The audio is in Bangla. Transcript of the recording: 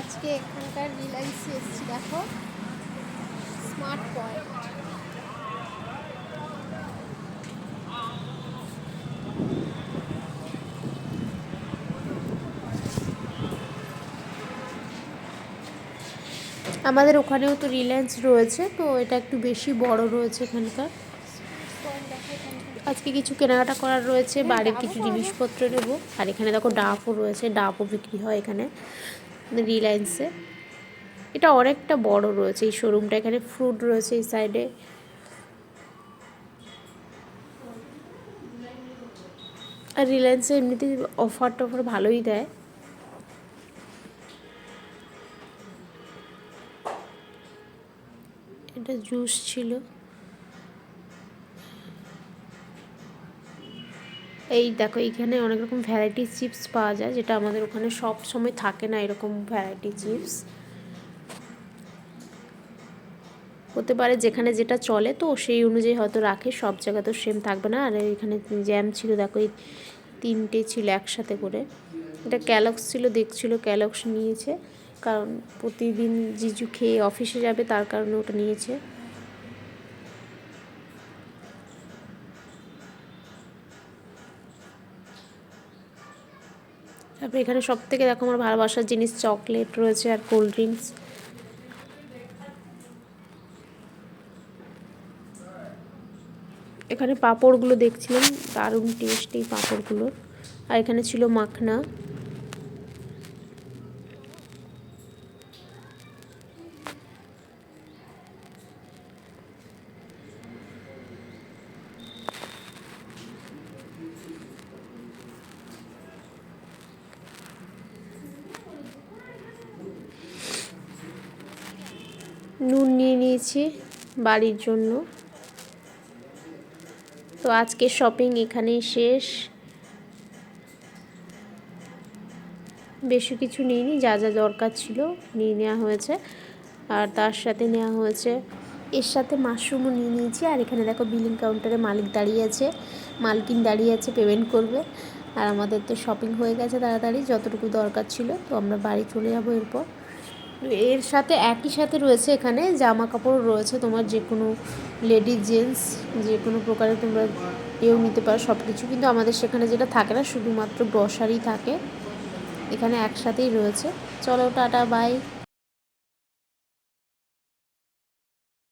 আজকে এখানকার রিলায়েন্সে এসেছি, দেখো স্মার্ট পয়েন্ট। আমাদের ওখানেও তো রিলায়েন্স রয়েছে, তো এটা একটু বেশি বড় রয়েছে এখানকার। আজকে কিছু কেনাকাটা করার রয়েছে, বাড়ির কিছু জিনিসপত্র নেবো। আর এখানে দেখো ডাবও রয়েছে, ডাবও বিক্রি হয় এখানে রিলায়েন্সে। এটা অনেকটা বড় রয়েছে এই শোরুমটা। এখানে ফ্রুট রয়েছে এই সাইডে। আর রিলায়েন্সে এমনিতে অফার টফার ভালোই দেয়। এটা জুস ছিল। এই দেখো এইখানে অনেক রকম ভ্যারাইটি চিপস পাওয়া যায়, যেটা আমাদের ওখানে সব সময় থাকে না এরকম ভ্যারাইটি চিপস। হতে পারে যেখানে যেটা চলে তো সেই অনুযায়ী হয়তো রাখে, সব জায়গা তো সেম থাকবে না। আর এখানে জ্যাম ছিল, দেখো এই 3টে ছিল একসাথে করে। এটা ক্যালক্স ছিল, দেখছিল ক্যালক্স নিয়েছে, কারণ প্রতিদিন জিজু খেয়ে অফিসে যাবে, তার কারণে ওটা নিয়েছে। তারপরে এখানে সব থেকে দেখো আমার ভালোবাসার জিনিস চকলেট রয়েছে আর কোল্ড ড্রিঙ্কস। এখানে পাঁপড়গুলো দেখছিলাম, দারুণ টেস্ট এই পাঁপড়গুলোর। আর এখানে ছিল মাখনা। নুন নিয়ে নিয়েছি বাড়ির জন্য। তো আজকে শপিং এখানেই শেষ। বেশি কিছু নিইনি, যা যা দরকার ছিল নিয়ে নেওয়া হয়েছে। আর তার সাথে নেওয়া হয়েছে, এর সাথে মাশরুমও নিয়ে নিয়েছি। আর এখানে দেখো বিলিং কাউন্টারে মালিক দাঁড়িয়ে আছে, মালকিন দাঁড়িয়ে আছে, পেমেন্ট করবে। আর আমাদের তো শপিং হয়ে গেছে তাড়াতাড়ি, যতটুকু দরকার ছিল। তো আমরা বাড়ি চলে যাবো এরপর। এর সাথে একই সাথে রয়েছে এখানে জামা কাপড় রয়েছে, তোমার যে কোনো লেডিস জেন্টস যে কোনো প্রকারে তোমরা নিতে পারো সব কিছু। কিন্তু আমাদের সেখানে যেটা থাকে না, শুধুমাত্র গ্রসারি থাকে, এখানে একসাথেই রয়েছে। চলো টাটা বাই।